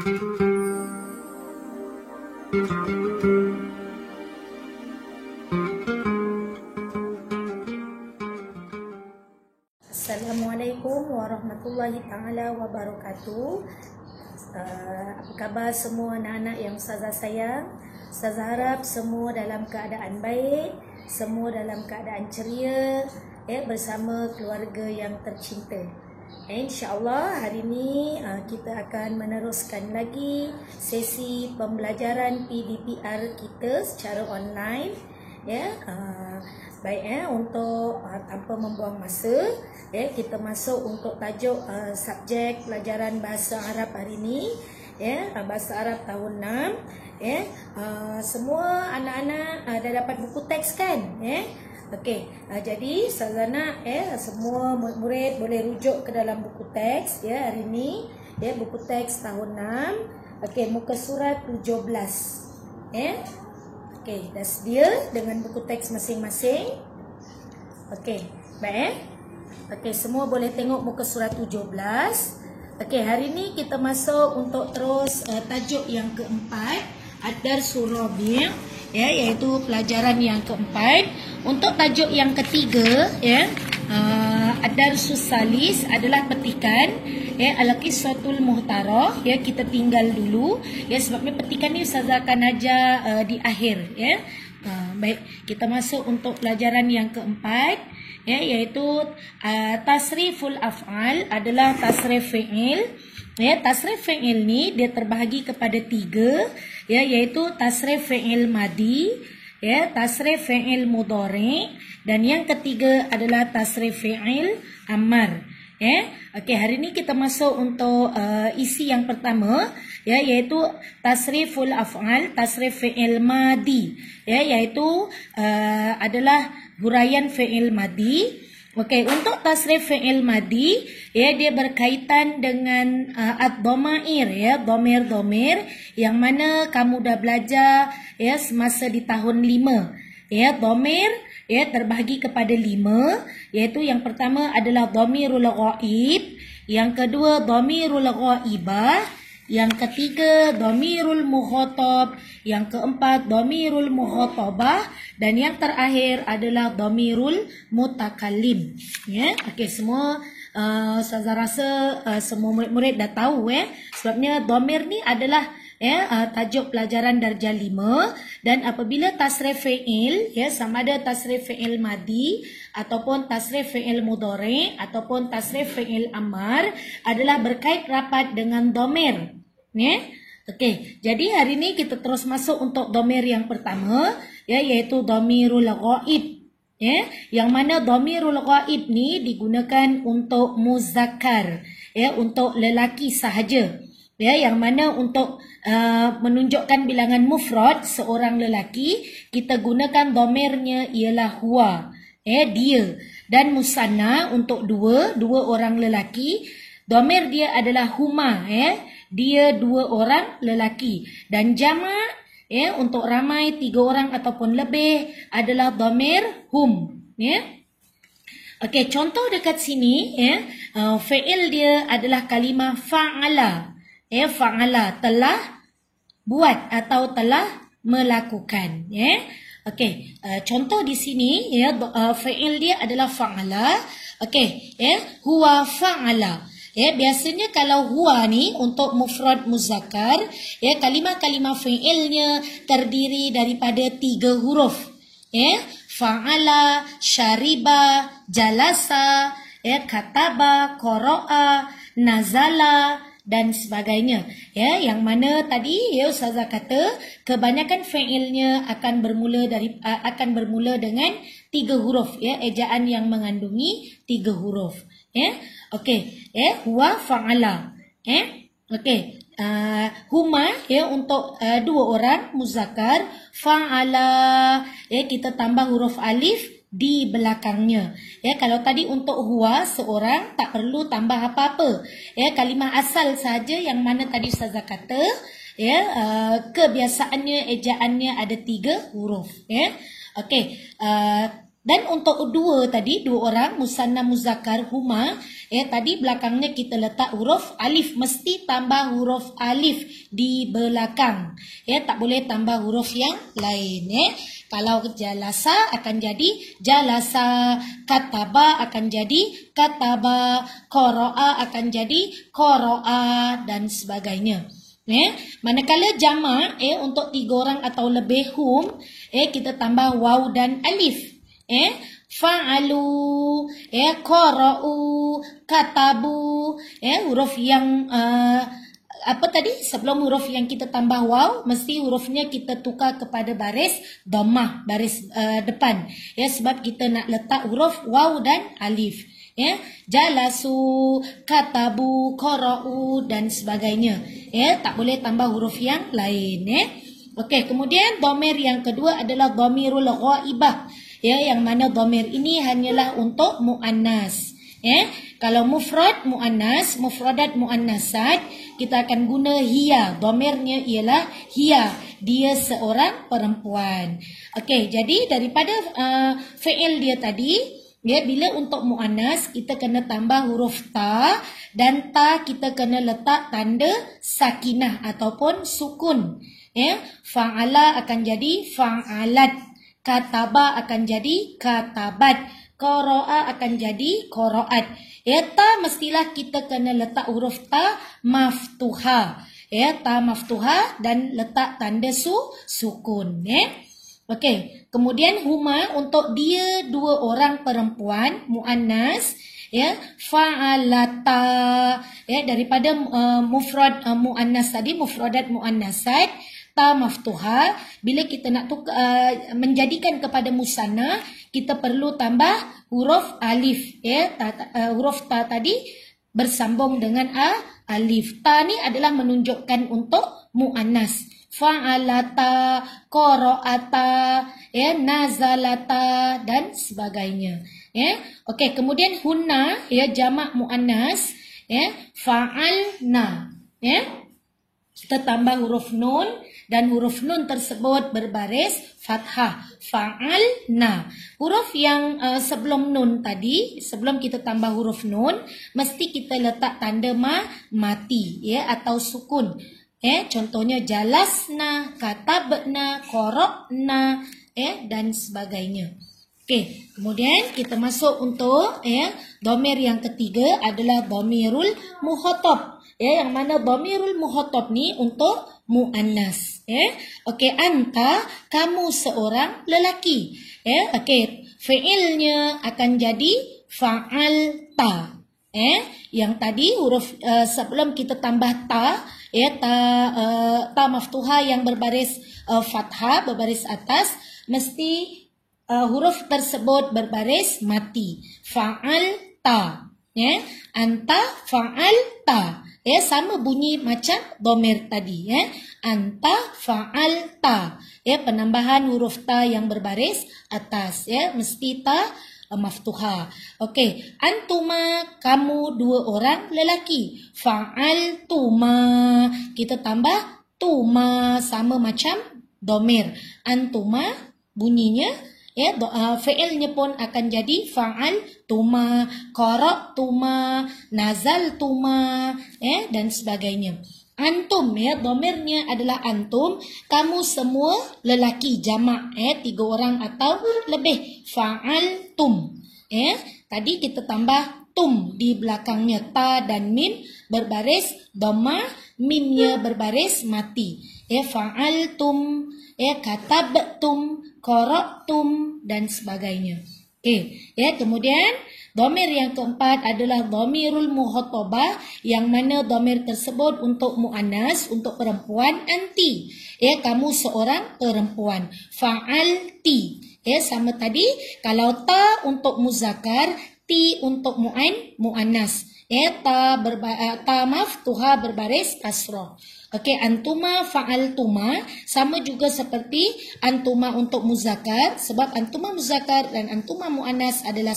Assalamualaikum warahmatullahi ta'ala wabarakatuh. Apa khabar semua anak-anak yang Ustazah sayang? Ustazah harap semua dalam keadaan baik, semua dalam keadaan ceria, bersama keluarga yang tercinta. InsyaAllah hari ini kita akan meneruskan lagi sesi pembelajaran PDPR kita secara online. Baik, untuk tanpa membuang masa, kita masuk untuk tajuk subjek pelajaran bahasa Arab hari ini, bahasa Arab tahun 6. Semua anak-anak dah dapat buku teks kan? Okey, jadi Ustazah nak semua murid boleh rujuk ke dalam buku teks hari ini, buku teks tahun 6. Okey, muka surat 17. Okey, dah sedia dengan buku teks masing-masing. Okey, baik. Okey, semua boleh tengok muka surat 17. Okey, hari ni kita masuk untuk terus tajuk yang keempat, Ad-Darsul Rabi', iaitu pelajaran yang keempat. Untuk tajuk yang ketiga, Ad-Darsul Salis adalah petikan, Al-Qissatul Muhtarah, kita tinggal dulu, sebabnya petikan ni Ustazah akan ajar di akhir, baik, kita masuk untuk pelajaran yang keempat, iaitu tasriful af'al adalah tasrif fi'il. Tasrif fi'il ni dia terbahagi kepada tiga, iaitu tasrif fi'il madi, tasrif fi'il mudhari', dan yang ketiga adalah tasrif fi'il amar. Okey, hari ni kita masuk untuk isi yang pertama, iaitu tasriful af'al, tasrif fi'il madi, iaitu adalah huraian fi'il madi. Okey, untuk tasrif fi'il madi, dia berkaitan dengan ad-dhamair, dhamir-dhamir yang mana kamu dah belajar semasa di tahun 5. Dhamir terbahagi kepada 5, iaitu yang pertama adalah dhamirul ghaib, yang kedua dhamirul ghaibah, yang ketiga dhamirul mukhatab, yang keempat dhamirul mukhatabah, dan yang terakhir adalah dhamirul mutakallim. Okey, semua Ustazah rasa semua murid-murid dah tahu, sebabnya dhamir ni adalah tajuk pelajaran darjah 5, dan apabila tasrif fi'il, sama ada tasrif fi'il madi ataupun tasrif fi'il mudhari ataupun tasrif fi'il amar, adalah berkait rapat dengan dhamir. Okey, jadi hari ni kita terus masuk untuk dhamir yang pertama, iaitu dhamirul ghaib. Yang mana dhamirul ghaib ni digunakan untuk muzakkar, untuk lelaki sahaja. Yang mana untuk menunjukkan bilangan mufrad seorang lelaki, kita gunakan dhamirnya ialah huwa, dia. Dan musanna untuk dua orang lelaki, dhamir dia adalah huma, dia 2 orang lelaki. Dan jamak, untuk ramai 3 orang ataupun lebih adalah dhamir hum. Okey, contoh dekat sini, fi'il dia adalah kalimah fa'ala. Fa'ala, telah buat atau telah melakukan. Okey, contoh di sini, fi'il dia adalah fa'ala. Okey, huwa fa'ala. Biasanya kalau huwa ni untuk mufrad muzakkar, kalimah-kalimah fi'ilnya terdiri daripada 3 huruf. Fa'ala, syariba, jalasa, kataba, qara'a, nazala, dan sebagainya. Yang mana tadi Ustazah kata kebanyakan fi'ilnya akan bermula dengan 3 huruf, ejaan yang mengandungi 3 huruf. Okey, huwa fa'ala. Okey, huma untuk 2 orang muzakkar, fa'ala kita tambah huruf alif di belakangnya. Kalau tadi untuk huwa seorang tak perlu tambah apa-apa. Kalimah asal saja yang mana tadi Ustazah kata, kebiasaannya ejaannya ada 3 huruf. Okey, Dan untuk dua tadi, dua orang, musanna muzakkar huma, tadi belakangnya kita letak huruf alif, mesti tambah huruf alif di belakang. Tak boleh tambah huruf yang lain. Kalau jalasa akan jadi jalasa, kataba akan jadi kataba, qara'a akan jadi qara'a dan sebagainya. Manakala jamak untuk 3 orang atau lebih hum, kita tambah waw dan alif. Fa'alu, qara'u, katabu, huruf yang apa tadi? Sebelum huruf yang kita tambah waw, mesti hurufnya kita tukar kepada baris dhammah, baris depan. Sebab kita nak letak huruf waw dan alif. Jalasu, katabu, qara'u dan sebagainya. Tak boleh tambah huruf yang lain. Okey, kemudian dhamir yang kedua adalah dhamirul ghaibah. Yang mana dhamir ini hanyalah untuk muannas. Kalau mufrad muannas, mufradat muannasat, kita akan guna hiya. Dhamirnya ialah hiya. Dia seorang perempuan. Okey, jadi daripada fi'il dia tadi, bila untuk muannas kita kena tambah huruf ta, dan ta kita kena letak tanda sakinah ataupun sukun. Fa'ala akan jadi fa'alat. Kataba akan jadi katabat. Qara'a akan jadi qara'at. Ta mestilah kita kena letak huruf ta maftuha. Ta maftuha dan letak tanda sukun. Okey, kemudian huma untuk dia 2 orang perempuan muannas, fa'alata, daripada mufrad muannas tadi, mufradat muannasat, ta maftuha. Bila kita nak menjadikan kepada musanna, kita perlu tambah huruf alif. Huruf ta tadi bersambung dengan alif. Ta ni adalah menunjukkan untuk muannas. Fa'alata, qara'ata, nazalata dan sebagainya. Okey, kemudian hunna, jamak muannas, fa'alna. Kita tambah huruf nun dan huruf nun tersebut berbaris fathah. Fa'alna. Huruf yang sebelum nun tadi, sebelum kita tambah huruf nun, mesti kita letak tanda mati atau sukun. Contohnya jalasna, katabna, qara'na dan sebagainya. Okey, kemudian kita masuk untuk dhamir yang ketiga adalah dhamirul mukhatab. Yang mana dhamirul mukhatab ni untuk muannas. Okey, anta, kamu seorang lelaki. Okey, fi'ilnya akan jadi fa'alta. Yang tadi huruf sebelum kita tambah ta, ta maftuha yang berbaris fathah, berbaris atas, mesti huruf tersebut berbaris mati. Fa'alta. Anta fa'alta. Sama bunyi macam dhamir tadi. Anta fa'alta. Penambahan huruf ta yang berbaris atas. Mesti ta maftuha. Okey, antuma, kamu 2 orang lelaki. Fa'altuma, kita tambah tuma, sama macam dhamir. Antuma bunyinya, fi'ilnya pun akan jadi fa'altuma, qara'tuma, nazaltuma, dan sebagainya. Antum, dhamirnya adalah antum, kamu semua lelaki, jamak, 3 orang atau lebih. Fa'altum. Tadi kita tambah tum di belakangnya, ta dan mim berbaris dhammah, mimnya berbaris mati. Fa'altum, katabtum, qara'tum dan sebagainya. Kemudian dhamir yang keempat adalah dhamirul mukhatabah, yang mana dhamir tersebut untuk muannas, untuk perempuan, anti. Kamu seorang perempuan. Fa'alti. Sama tadi, kalau ta untuk muzakkar, ti untuk muannas. Ta maftuha berbaris kasrah. Okey, antuma fa'altuma sama juga seperti antuma untuk muzakkar, sebab antuma muzakkar dan antuma muannas adalah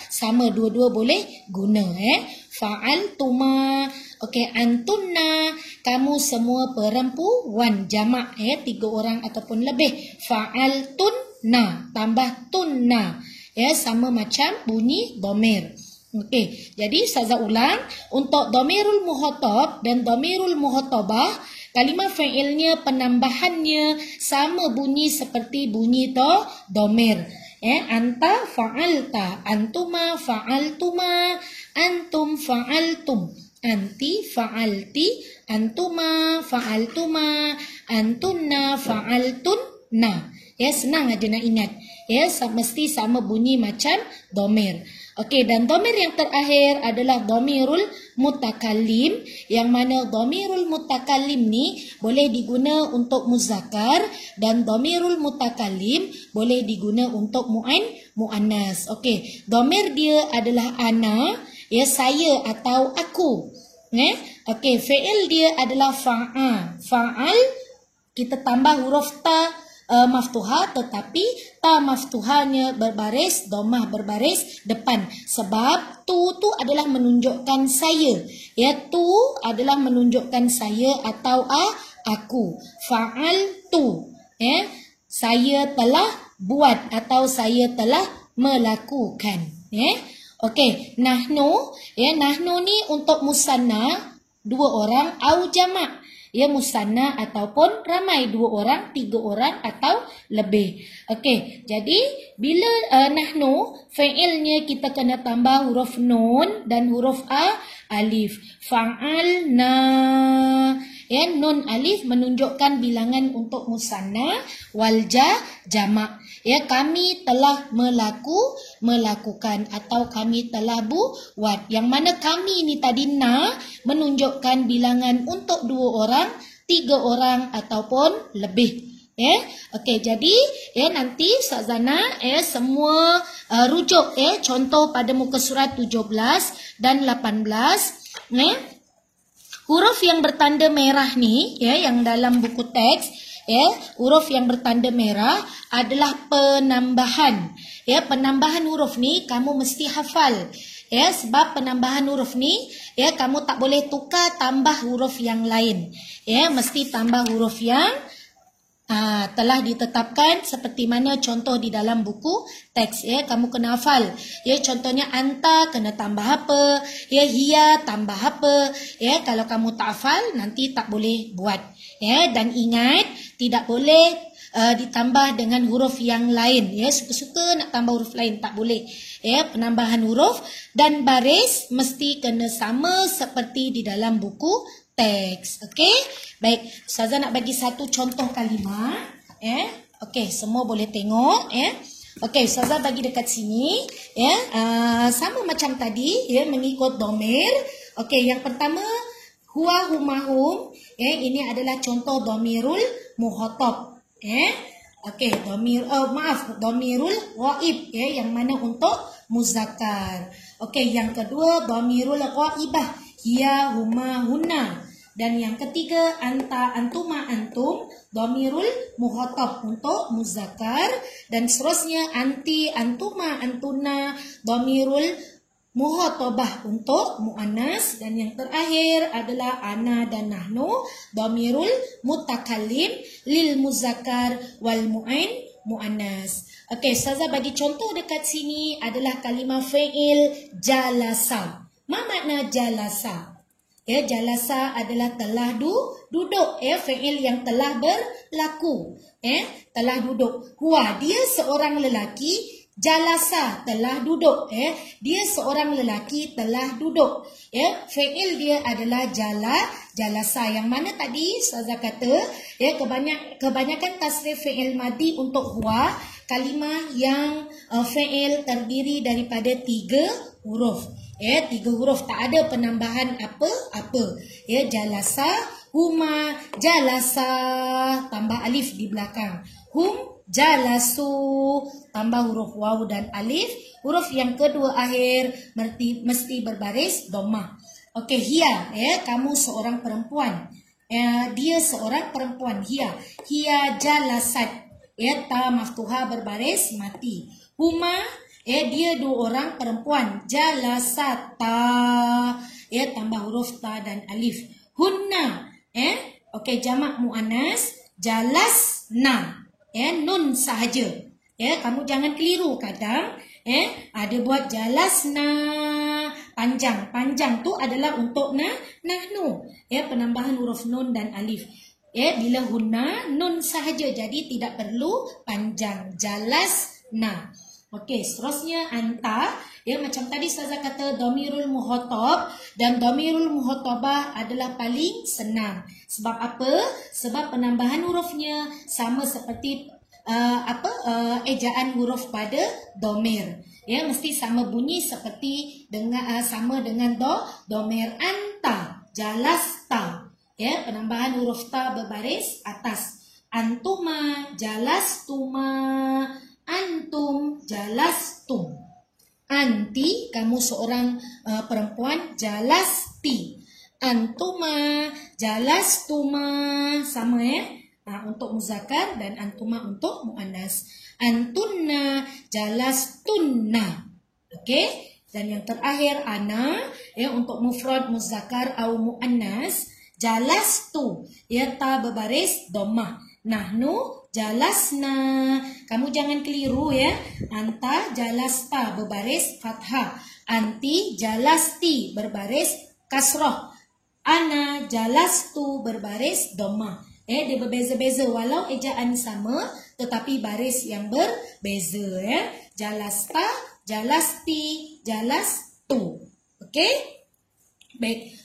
sama, dua-dua boleh guna. Fa'altuma. Okey, antunna, kamu semua perempuan, jamak 3 orang ataupun lebih. Fa'altunna, tambah tunna. ya, sama macam bunyi domir. Okey, jadi Ustazah ulang, untuk domirul muhatab dan domirul muhatabah, kalimah fi'ilnya penambahannya sama bunyi seperti bunyi domir. Anta fa'alta, antuma fa'altuma, antum fa'altum, anti fa'alti, antuma fa'altuma, antunna fa'altunna. Ya, senang aja nak ingat. Ya, mesti sama bunyi macam domir. Okey, dan domir yang terakhir adalah domirul mutakallim, yang mana domirul mutakallim ni boleh diguna untuk muzakkar dan domirul mutakallim boleh diguna untuk muannas. Okey, domir dia adalah ana, ya, saya atau aku. Okey, fi'il dia adalah fa'al, kita tambah huruf ta maftuhah, tetapi ta maftuhahnya berbaris dhammah, berbaris depan, sebab tu adalah menunjukkan saya, ya, tu adalah menunjukkan saya atau aku. Fa'al tu, saya telah buat atau saya telah melakukan. Okey, nahnu, nahnu ni untuk musanna, 2 orang, au jamak, ya, musanna ataupun ramai, 2 orang, 3 orang atau lebih. Okey, jadi bila nahnu, fi'ilnya kita kena tambah huruf nun dan huruf alif. Fa'alna, ya, nun alif menunjukkan bilangan untuk musanna, wal jamak. Ya, kami telah melakukan atau kami telah buat. Yang mana kami ni tadi menunjukkan bilangan untuk 2 orang, 3 orang ataupun lebih. Okey, jadi nanti Ustazana semua rujuk contoh pada muka surat 17 dan 18. Huruf yang bertanda merah ni, yang dalam buku teks, huruf yang bertanda merah adalah penambahan. Penambahan huruf ni kamu mesti hafal. Sebab penambahan huruf ni, kamu tak boleh tukar tambah huruf yang lain. Mesti tambah huruf yang telah ditetapkan seperti mana contoh di dalam buku teks. Kamu kena hafal. Contohnya anta kena tambah apa, hiya tambah apa. Kalau kamu tak hafal nanti tak boleh buat. Dan ingat, tidak boleh ditambah dengan huruf yang lain. Suka-suka nak tambah huruf lain tak boleh. Penambahan huruf dan baris mesti kena sama seperti di dalam buku teks. Okey, baik, Ustazah nak bagi satu contoh kalimah. Okey, semua boleh tengok. Okey, Ustazah bagi dekat sini. Sama macam tadi, mengikut domir. Okey, yang pertama huwa, huma, hum. Ini adalah contoh domirul muhatab. Okey, domirul ghaib, yang mana untuk muzakkar. Okey, yang kedua domirul ghaibah, hiya, huma, hunna. Dan yang ketiga anta, antuma, antum, domirul muhatab untuk muzakkar. Dan seterusnya anti, antuma, antuna, domirul muhatabah untuk muannas. Dan yang terakhir adalah ana dan nahnu, domirul mutakallim lil muzakkar wal muannas. Okey, Ustazah bagi contoh dekat sini adalah kalimah fi'il jalasa. Apa makna jalasa? Jalasa adalah telah duduk. Fi'il yang telah berlaku. Telah duduk. Huwa, dia seorang lelaki. Jalasa, telah duduk. Dia seorang lelaki telah duduk. Fi'il dia adalah jalasa. Yang mana tadi Ustazah kata, kebanyakan tasrif fi'il madi untuk huwa, kalimah yang fi'il terdiri daripada 3 huruf. 3 huruf, tak ada penambahan apa-apa. Jalasa, huma, jalasa, tambah alif di belakang. Hum, jalasu, tambah huruf waw dan alif. Huruf yang kedua akhir mesti berbaris dhammah. Okey, hiya, kamu seorang perempuan. Dia seorang perempuan, hiya. Hiya jalasat. Ta maftuha berbaris mati. Huma, dia 2 orang perempuan. Jalasata, tambah huruf ta dan alif. Hunna, okey, jamak muannas, jalasna. Nun sahaja. Kamu jangan keliru, kadang Dia buat jalasna, panjang. Panjang tu adalah untuk nahnu. Penambahan huruf nun dan alif. Bila hunna nun sahaja, jadi tidak perlu panjang. Jalasna. Okey, seterusnya anta. Macam tadi Ustazah kata dhamirul muhatab dan dhamirul muhatabah adalah paling senang. Sebab apa? Sebab penambahan hurufnya sama seperti ejaan huruf pada dhamir. Mesti sama bunyi seperti sama dengan dhamir. Anta, jalasta. Penambahan huruf ta berbaris atas. Antuma, jalastuma. Antum, jalastum. Anti, kamu seorang perempuan, jalasti. Antuma, jalastuma. Sama untuk muzakkar dan antuma untuk muannas. Antunna, jalastunna. Okey? Dan yang terakhir ana, untuk mufrad muzakkar atau muannas, jalastu. Ta berbaris dhammah. Nahnu jalasna. Kamu jangan keliru Anta jalasta berbaris fathah. Anti jalasti berbaris kasrah. Ana jalastu berbaris dhammah. Dia berbeza-beza walau ejaan sama tetapi baris yang berbeza. Jalasta, jalasti, jalastu. Okey? Baik.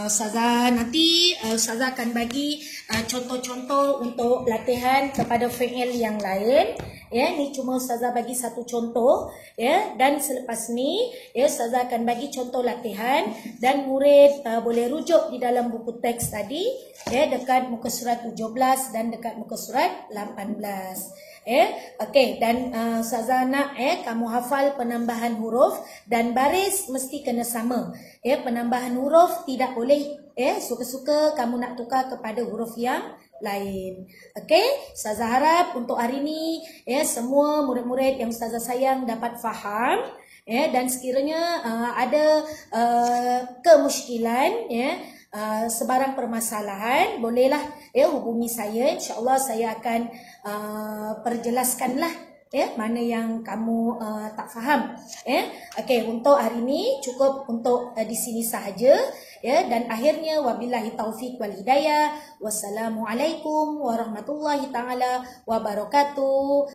Ustazah nanti Ustazah akan bagi contoh-contoh untuk latihan kepada fi'il yang lain. Ni cuma Ustazah bagi satu contoh. Dan selepas ni Ustazah akan bagi contoh latihan dan murid boleh rujuk di dalam buku teks tadi dekat muka surat 17 dan dekat muka surat 18. Okey, dan Ustazah nak kamu hafal penambahan huruf dan baris mesti kena sama. Penambahan huruf tidak boleh suka-suka kamu nak tukar kepada huruf yang lain. Okey, Ustazah harap untuk hari ni semua murid-murid yang Ustazah sayang dapat faham. Dan sekiranya ada kemusykilan sebarang permasalahan, bolehlah hubungi saya. InsyaAllah saya akan perjelaskanlah mana yang kamu tak faham. Okey, untuk hari ini cukup untuk di sini sahaja. Dan akhirnya wabillahi taufik wal hidayah. Wassalamualaikum warahmatullahi taala wabarakatuh.